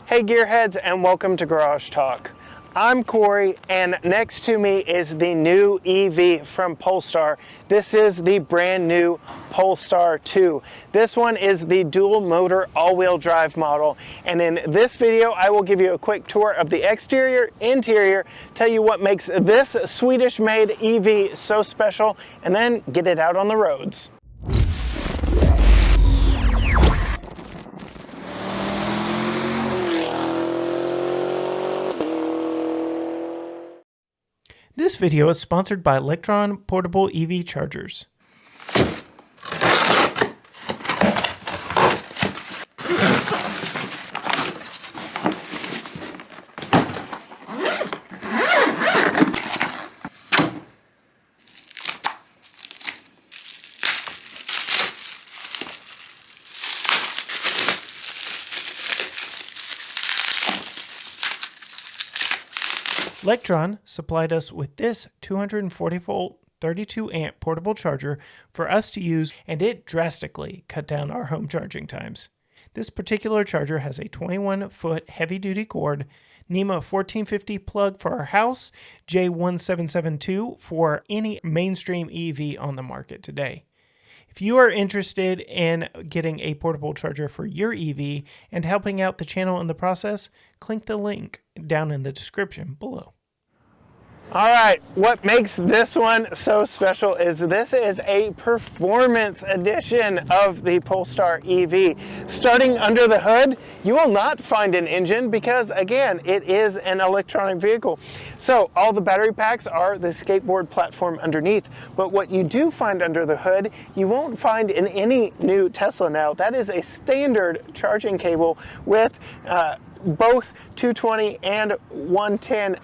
Hey gearheads, and welcome to Garage Talk. I'm Corey, and next to me is the new EV from Polestar. This is the brand new Polestar 2. This one is the dual motor all-wheel drive model, and in this video I will give you a quick tour of the exterior, interior, tell you what makes this Swedish made EV so special, and then get it out on the roads. This video is sponsored by Electron Portable EV Chargers. Electron supplied us with this 240 volt 32 amp portable charger for us to use, and it drastically cut down our home charging times. This particular charger has a 21-foot heavy-duty cord, NEMA 1450 plug for our house, J1772 for any mainstream EV on the market today. If you are interested in getting a portable charger for your EV and helping out the channel in the process, click the link down in the description below. All right, what makes this one so special is this is a performance edition of the Polestar EV. Starting under the hood, you will not find an engine because, again, it is an electronic vehicle. So all the battery packs are the skateboard platform underneath, but what you do find under the hood, you won't find in any new Tesla now. That is a standard charging cable with both 220 and 110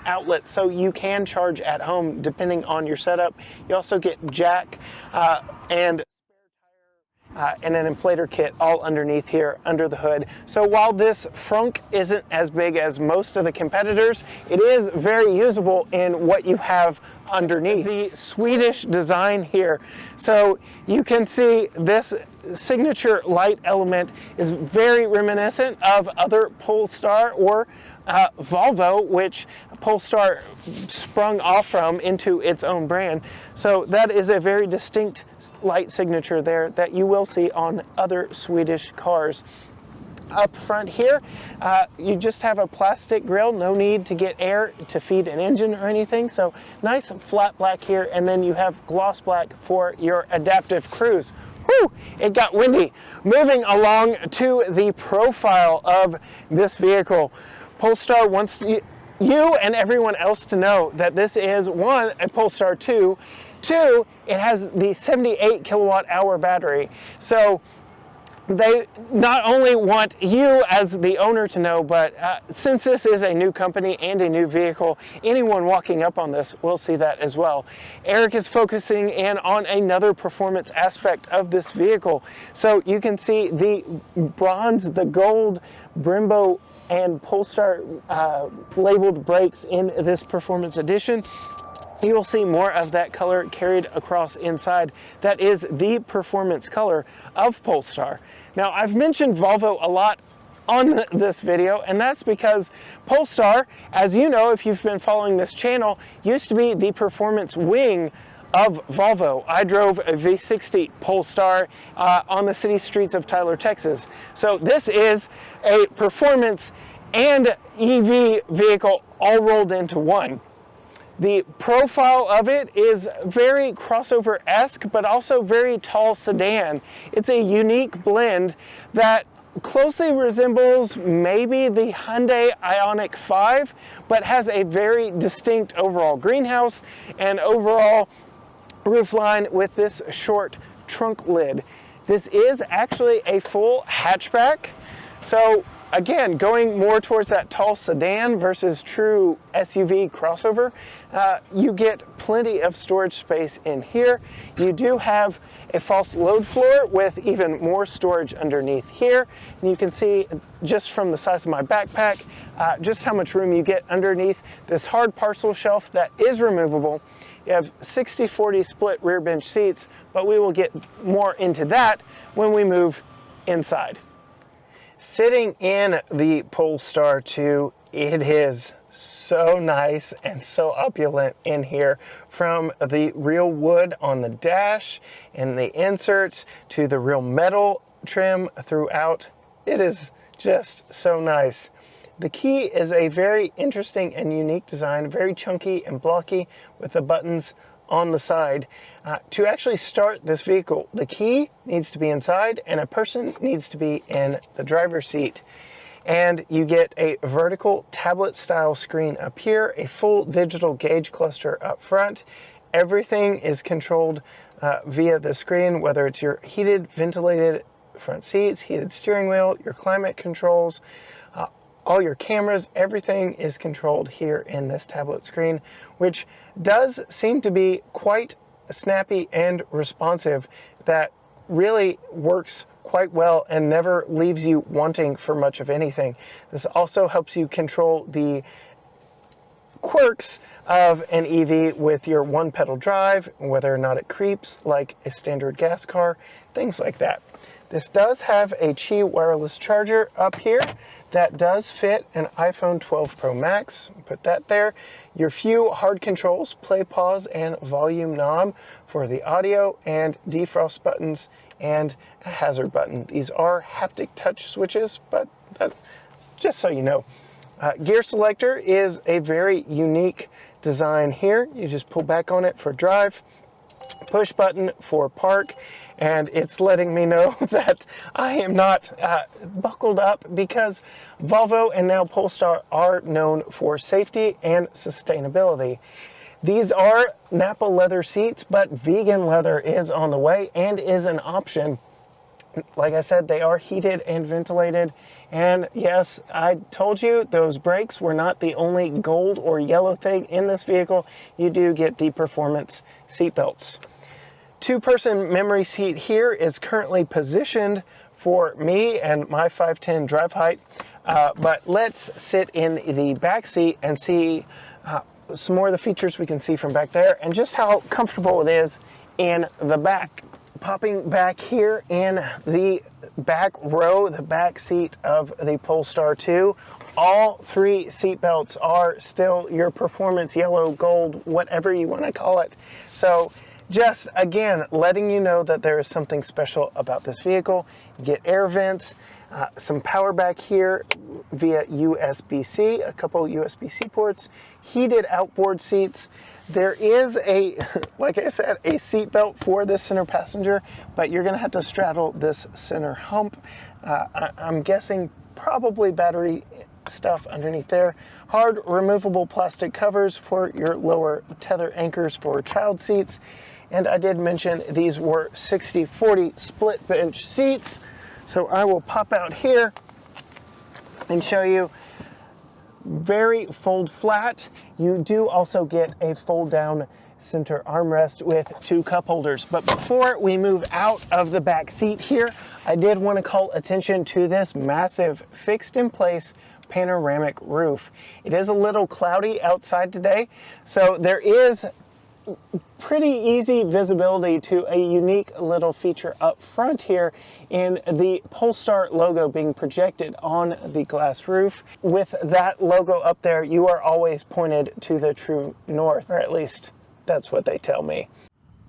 outlets, so you can charge at home depending on your setup. You also get jack and an inflator kit all underneath here under the hood. So while this frunk isn't as big as most of the competitors, it is very usable in what you have underneath. The Swedish design here, so you can see this signature light element is very reminiscent of other Polestar or Volvo, which Polestar sprung off from into its own brand. So that is a very distinct light signature there that you will see on other Swedish cars. Up front here, you just have a plastic grille, no need to get air to feed an engine or anything. So nice flat black here, and then you have gloss black for your adaptive cruise. Whew, it got windy. Moving along to the profile of this vehicle. Polestar wants you and everyone else to know that this is, one, a Polestar 2. Two, it has the 78 kilowatt hour battery. So they not only want you as the owner to know, but since this is a new company and a new vehicle, anyone walking up on this will see that as well. Eric is focusing in on another performance aspect of this vehicle. So you can see the bronze, the gold Brembo and Polestar labeled brakes in this performance edition. You will see more of that color carried across inside. That is the performance color of Polestar. Now, I've mentioned Volvo a lot on this video, and that's because Polestar, as you know if you've been following this channel, used to be the performance wing of Volvo. I drove a V60 Polestar on the city streets of Tyler, Texas. So this is a performance and EV vehicle all rolled into one. The profile of it is very crossover-esque, but also very tall sedan. It's a unique blend that closely resembles maybe the Hyundai IONIQ5, but has a very distinct overall greenhouse and overall roofline with this short trunk lid. This is actually a full hatchback. So again, going more towards that tall sedan versus true SUV crossover, you get plenty of storage space in here. You do have a false load floor with even more storage underneath here. And you can see just from the size of my backpack, just how much room you get underneath this hard parcel shelf that is removable. You have 60-40 split rear bench seats, but we will get more into that when we move inside. Sitting in the Polestar 2, it is so nice and so opulent in here, from the real wood on the dash and the inserts to the real metal trim throughout. It is just so nice. The key is a very interesting and unique design, very chunky and blocky with the buttons on the side. To actually start this vehicle, the key needs to be inside and a person needs to be in the driver's seat. And you get a vertical tablet style screen up here, a full digital gauge cluster up front. Everything is controlled via the screen, whether it's your heated, ventilated front seats, heated steering wheel, your climate controls, all your cameras, everything is controlled here in this tablet screen, which does seem to be quite snappy and responsive. That really works quite well and never leaves you wanting for much of anything. This also helps you control the quirks of an EV with your one pedal drive, whether or not it creeps like a standard gas car, things like that. This does have a Qi wireless charger up here that does fit an iPhone 12 Pro Max. Put that there. Your few hard controls, play, pause, and volume knob for the audio, and defrost buttons and a hazard button. These are haptic touch switches, but that, just so you know. Gear selector is a very unique design here. You just pull back on it for drive, push button for park, and it's letting me know that I am not buckled up, because Volvo and now Polestar are known for safety and sustainability. These are Nappa leather seats, but vegan leather is on the way and is an option. Like I said, they are heated and ventilated. And yes, I told you those brakes were not the only gold or yellow thing in this vehicle. You do get the performance seat belts. Two-person memory seat here is currently positioned for me and my 5'10" drive height. But let's sit in the back seat and see some more of the features we can see from back there, and just how comfortable it is in the back. Popping back here in the back row, the back seat of the Polestar 2, all three seat belts are still your performance yellow, gold, whatever you want to call it. So just again, letting you know that there is something special about this vehicle. You get air vents, some power back here via USB-C, a couple USB-C ports, heated outboard seats. There is a, like I said, a seat belt for this center passenger, but you're gonna have to straddle this center hump. I'm guessing probably battery stuff underneath there. Hard removable plastic covers for your lower tether anchors for child seats. And I did mention these were 60-40 split bench seats. So I will pop out here and show you. Very fold flat. You do also get a fold down center armrest with two cup holders. But before we move out of the back seat here, I did want to call attention to this massive fixed in place panoramic roof. It is a little cloudy outside today, so there is pretty easy visibility to a unique little feature up front here in the Polestar logo being projected on the glass roof. With that logo up there, you are always pointed to the true north, or at least that's what they tell me.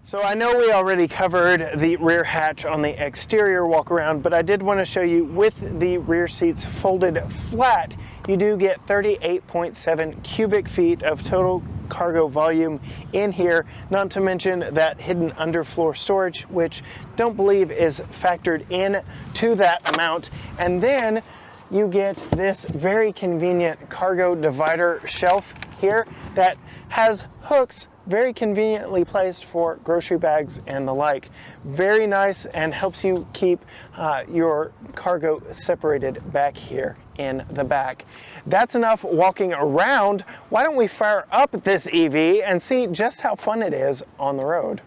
So I know we already covered the rear hatch on the exterior walk around, but I did want to show you with the rear seats folded flat, you do get 38.7 cubic feet of total cargo volume in here, not to mention that hidden underfloor storage, which don't believe is factored in to that amount. And then you get this very convenient cargo divider shelf here that has hooks very conveniently placed for grocery bags and the like. Very nice, and helps you keep your cargo separated back here in the back. That's enough walking around. Why don't we fire up this EV and see just how fun it is on the road.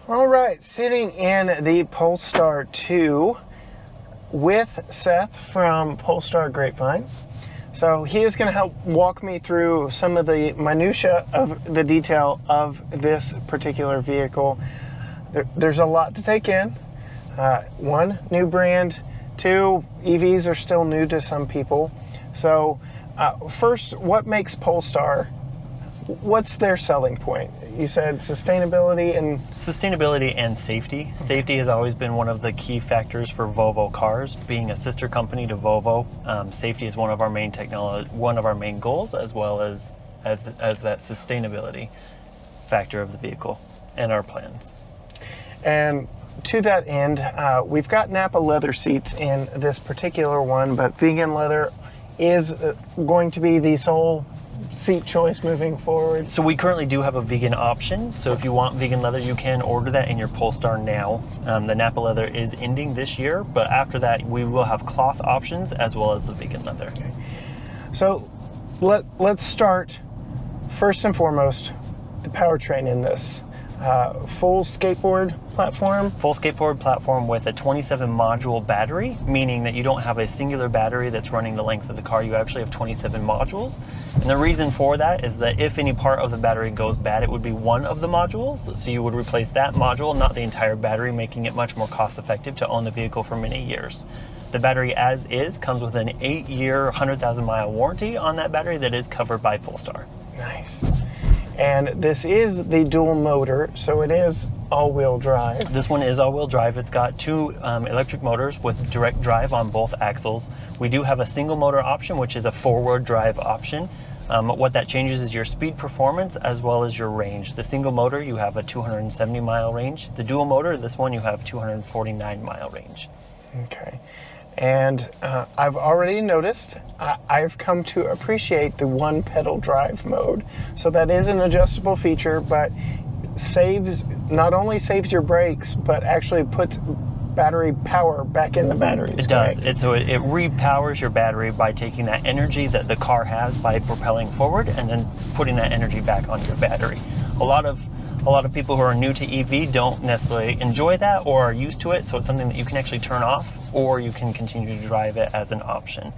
All right, sitting in the Polestar 2 with Seth from Polestar Grapevine. So he is going to help walk me through some of the minutia of the detail of this particular vehicle. There's a lot to take in. One, new brand, Two, EVs are still new to some people. So first, what makes Polestar, what's their selling point? You said sustainability and safety. Safety has always been one of the key factors for Volvo cars. Being a sister company to Volvo, safety is one of our main goals, as well as that sustainability factor of the vehicle and our plans. And to that end, we've got Nappa leather seats in this particular one, but vegan leather is going to be the sole seat choice moving forward. So we currently do have a vegan option. So if you want vegan leather, you can order that in your Polestar now. The Nappa leather is ending this year, but after that we will have cloth options as well as the vegan leather. Okay. So let's start first and foremost the powertrain in this. Full skateboard platform? Full skateboard platform with a 27 module battery, meaning that you don't have a singular battery that's running the length of the car. You actually have 27 modules. And the reason for that is that if any part of the battery goes bad, it would be one of the modules. So you would replace that module, not the entire battery, making it much more cost effective to own the vehicle for many years. The battery as is comes with an 8-year, 100,000 mile warranty on that battery that is covered by Polestar. Nice. And this is the dual motor, so it is all-wheel drive. This one is all-wheel drive. It's got two electric motors with direct drive on both axles. We do have a single motor option, which is a forward drive option. What that changes is your speed performance as well as your range. The single motor, you have a 270 mile range. The dual motor, this one, you have 249 mile range. Okay. And I've already noticed, I've come to appreciate the one pedal drive mode. So that is an adjustable feature, but not only saves your brakes, but actually puts battery power back in the batteries. It does. It repowers your battery by taking that energy that the car has by propelling forward and then putting that energy back on your battery. A lot of people who are new to EV don't necessarily enjoy that or are used to it, so it's something that you can actually turn off, or you can continue to drive it as an option.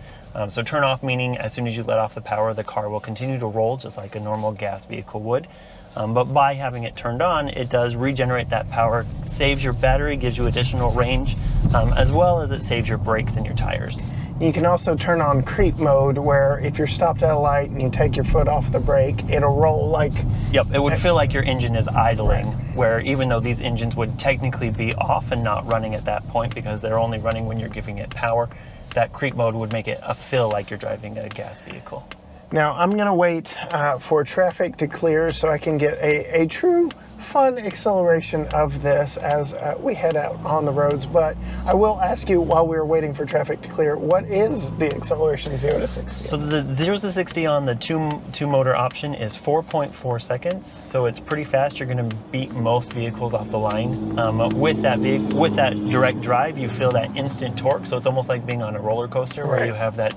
So turn off meaning as soon as you let off the power, the car will continue to roll just like a normal gas vehicle would. But by having it turned on, it does regenerate that power, saves your battery, gives you additional range, as well as it saves your brakes and your tires. You can also turn on creep mode, where if you're stopped at a light and you take your foot off the brake, it'll roll like... Yep, it would feel like your engine is idling, right. Where even though these engines would technically be off and not running at that point because they're only running when you're giving it power, that creep mode would make it feel like you're driving a gas vehicle. Now I'm going to wait for traffic to clear so I can get a true fun acceleration of this as we head out on the roads. But I will ask you, while we're waiting for traffic to clear, what is the acceleration 0 to 60? So the 0 to 60 on the two motor option is 4.4 seconds. So it's pretty fast. You're going to beat most vehicles off the line. With that direct drive, you feel that instant torque. So it's almost like being on a roller coaster, where you have that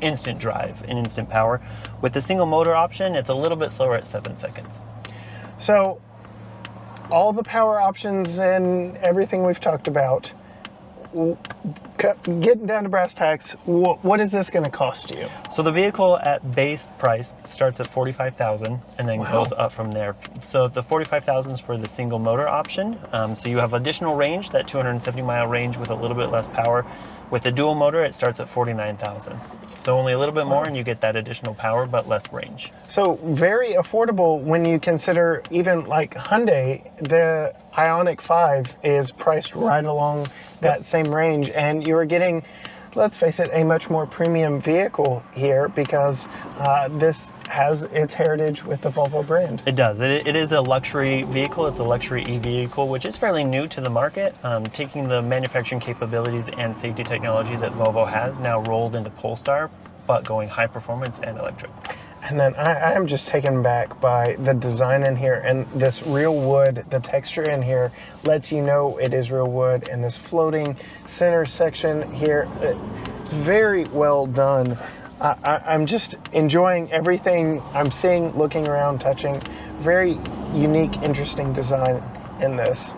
instant drive and instant power. With the single motor option, it's a little bit slower at 7 seconds. So all the power options and everything we've talked about, getting down to brass tacks, what is this going to cost you? So the vehicle at base price starts at $45,000 and then goes up from there. So the $45,000 is for the single motor option. So you have additional range, that 270 mile range with a little bit less power. With the dual motor, it starts at $49,000. So only a little bit more and you get that additional power, but less range. So very affordable when you consider even like Hyundai, the IONIQ5 is priced right along that same range, and you're getting, let's face it, a much more premium vehicle here because this has its heritage with the Volvo brand. It does. It is a luxury vehicle. It's a luxury e-vehicle, which is fairly new to the market, taking the manufacturing capabilities and safety technology that Volvo has now rolled into Polestar, but going high performance and electric. And then I am just taken back by the design in here, and this real wood, the texture in here lets you know it is real wood, and this floating center section here, very well done. I'm just enjoying everything I'm seeing, looking around, touching. Very unique, interesting design in this.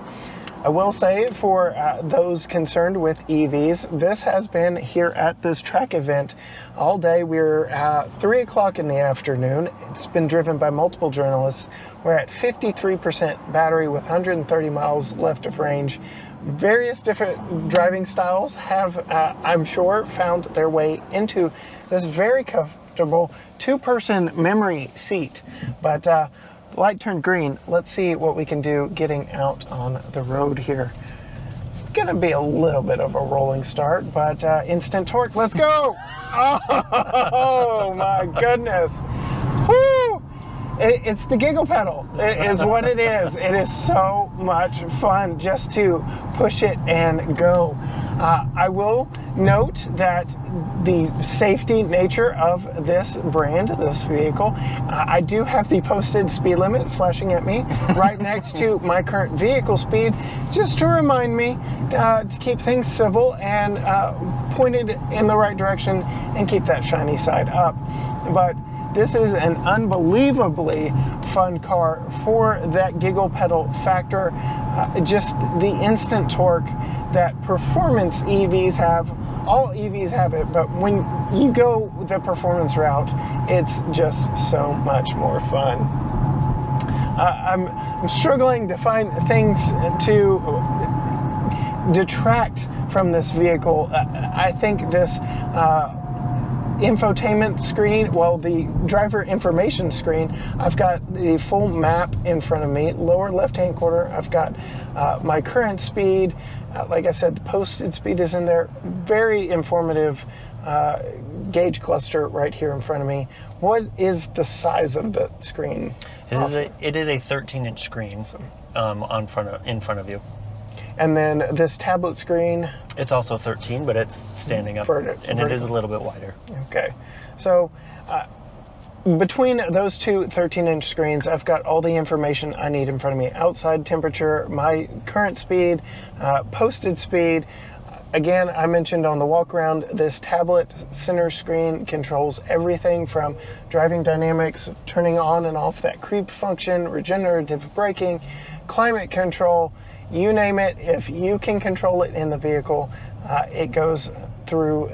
I will say, for those concerned with EVs, this has been here at this track event all day. We're at 3 o'clock in the afternoon. It's been driven by multiple journalists. We're at 53% battery with 130 miles left of range. various different driving styles have, I'm sure, found their way into this very comfortable two-person memory seat. But light turned green. Let's see what we can do getting out on the road here. Gonna be a little bit of a rolling start, but instant torque. Let's go! Oh my goodness! Woo! It's the giggle pedal. It is what it is. It is so much fun just to push it and go. I will note that the safety nature of this brand, this vehicle, I do have the posted speed limit flashing at me right next to my current vehicle speed, just to remind me to keep things civil and pointed in the right direction and keep that shiny side up. But this is an unbelievably fun car for that giggle pedal factor. Just the instant torque that performance EVs have. All EVs have it, but when you go the performance route, it's just so much more fun. I'm struggling to find things to detract from this vehicle. I think this infotainment screen, well, the driver information screen, I've got the full map in front of me. Lower left-hand corner, I've got my current speed. Like I said, the posted speed is in there. Very informative gauge cluster right here in front of me. What is the size of the screen? It is a 13-inch screen in front of you. And then this tablet screen, it's also 13, but it's standing up, and it is a little bit wider. Okay, so between those two 13-inch screens, I've got all the information I need in front of me. Outside temperature, my current speed, posted speed. Again, I mentioned on the walk around, this tablet center screen controls everything from driving dynamics, turning on and off that creep function, regenerative braking, climate control, you name it. If you can control it in the vehicle, it goes through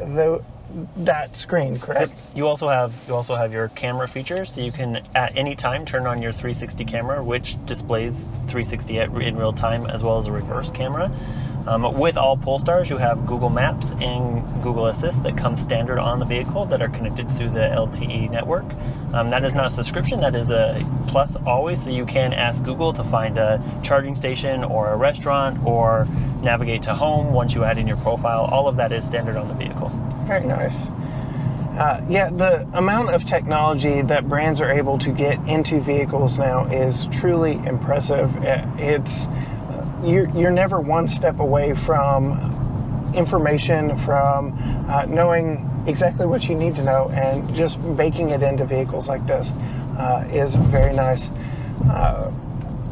that screen, correct? You also have your camera features, so you can at any time turn on your 360 camera, which displays 360 in real time, as well as a reverse camera. With all Polestars, you have Google Maps and Google Assist that come standard on the vehicle that are connected through the LTE network. That is not a subscription, that is a plus always, so you can ask Google to find a charging station or a restaurant or navigate to home once you add in your profile. All of that is standard on the vehicle. Very nice. Yeah, the amount of technology that brands are able to get into vehicles now is truly impressive. It's you're never one step away from information, from knowing exactly what you need to know, and just baking it into vehicles like this is very nice.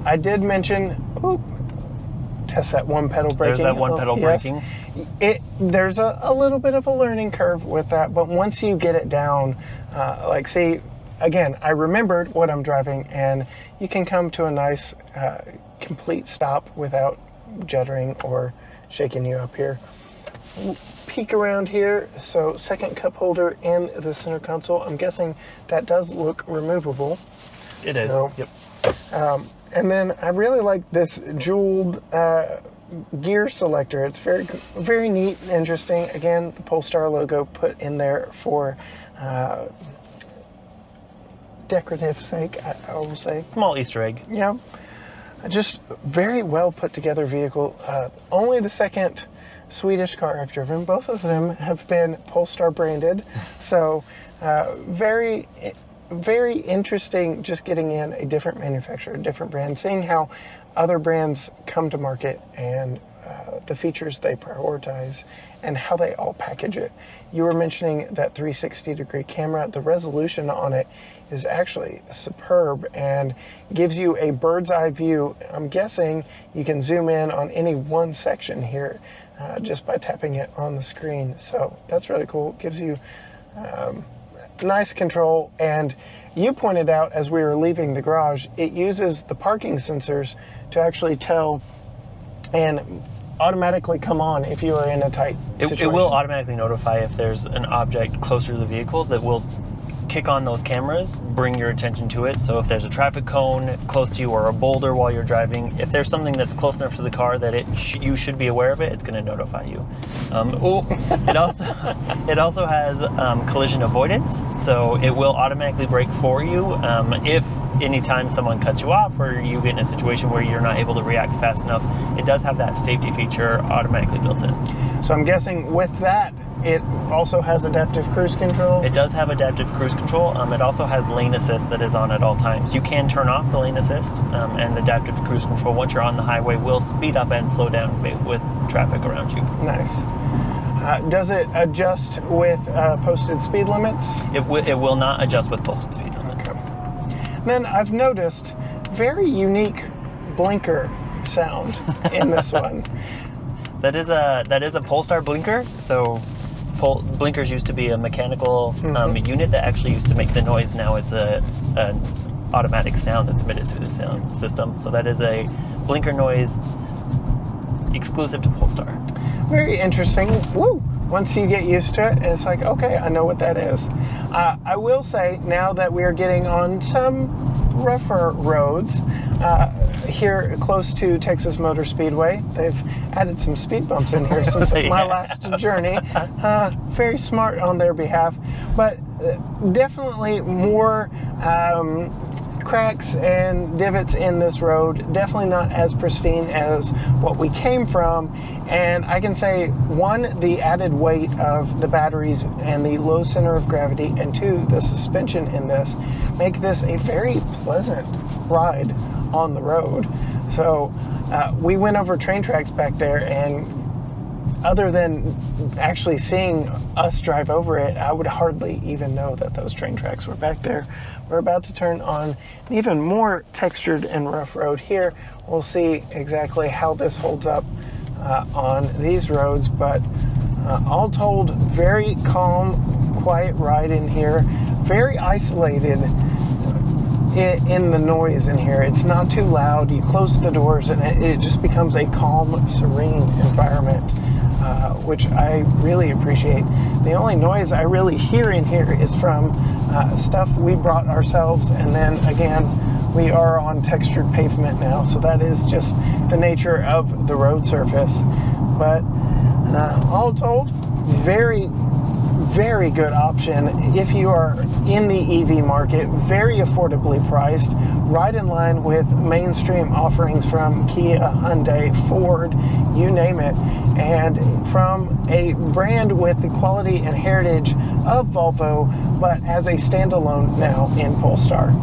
I did mention, test that one pedal braking. There's that one pedal braking. There's a little bit of a learning curve with that, but once you get it down, like see, again, I remembered what I'm driving, and you can come to a nice complete stop without juddering or shaking you up here. Peek around here. So second cup holder in the center console. I'm guessing that does look removable. It is. So, yep. And then I really like this jeweled gear selector. It's very, very neat and interesting. Again, the Polestar logo put in there for decorative sake, I will say. Small Easter egg. Yeah. Just very well put together vehicle. Only the second Swedish car I've driven. Both of them have been Polestar branded. So very, very interesting just getting in a different manufacturer, a different brand, seeing how other brands come to market and the features they prioritize and how they all package it. You were mentioning that 360-degree camera. The resolution on it is actually superb and gives you a bird's eye view. I'm guessing you can zoom in on any one section here just by tapping it on the screen. So that's really cool. It gives you nice control. And you pointed out as we were leaving the garage, it uses the parking sensors to actually tell and automatically come on if you are in a tight situation. It will automatically notify if there's an object closer to the vehicle that will kick on those cameras, bring your attention to it. So if there's a traffic cone close to you or a boulder while you're driving, if there's something that's close enough to the car that you should be aware of it, it's going to notify you. It also has collision avoidance, so it will automatically brake for you if anytime someone cuts you off or you get in a situation where you're not able to react fast enough. It does have that safety feature automatically built in. So I'm guessing with that, it also has adaptive cruise control? It does have adaptive cruise control. It also has lane assist that is on at all times. You can turn off the lane assist, and the adaptive cruise control, once you're on the highway, will speed up and slow down with traffic around you. Nice. Does it adjust with posted speed limits? It will not adjust with posted speed limits. Okay. Then I've noticed very unique blinker sound in this one. That is a Polestar blinker. So blinkers used to be a mechanical unit that actually used to make the noise. Now it's an automatic sound that's emitted through the sound system. So that is a blinker noise exclusive to Polestar. Very interesting. Woo! Once you get used to it, it's like, okay, I know what that is. I will say, now that we are getting on some rougher roads here close to Texas Motor Speedway, they've added some speed bumps in here since my last journey. Very smart on their behalf, but definitely more cracks and divots in this road. Definitely not as pristine as what we came from. And I can say, one, the added weight of the batteries and the low center of gravity, and two, the suspension in this make this a very pleasant ride on the road. So we went over train tracks back there, and other than actually seeing us drive over it, I would hardly even know that those train tracks were back there. We're about to turn on an even more textured and rough road here. We'll see exactly how this holds up on these roads, but all told, very calm, quiet ride in here. Very isolated in the noise in here. It's not too loud. You close the doors and it just becomes a calm, serene environment, which I really appreciate. The only noise I really hear in here is from stuff we brought ourselves, and then again, we are on textured pavement now, so that is just the nature of the road surface. But all told, very, very good option if you are in the EV market. Very affordably priced, right in line with mainstream offerings from Kia, Hyundai, Ford, you name it, and from a brand with the quality and heritage of Volvo, but as a standalone now in Polestar.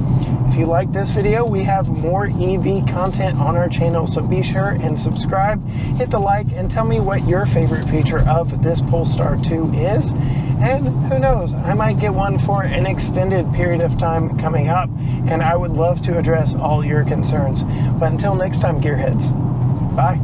If you like this video, we have more EV content on our channel, so be sure and subscribe, hit the like, and tell me what your favorite feature of this Polestar 2 is. And who knows, I might get one for an extended period of time coming up, and I would love to address all your concerns. But until next time, gearheads, bye.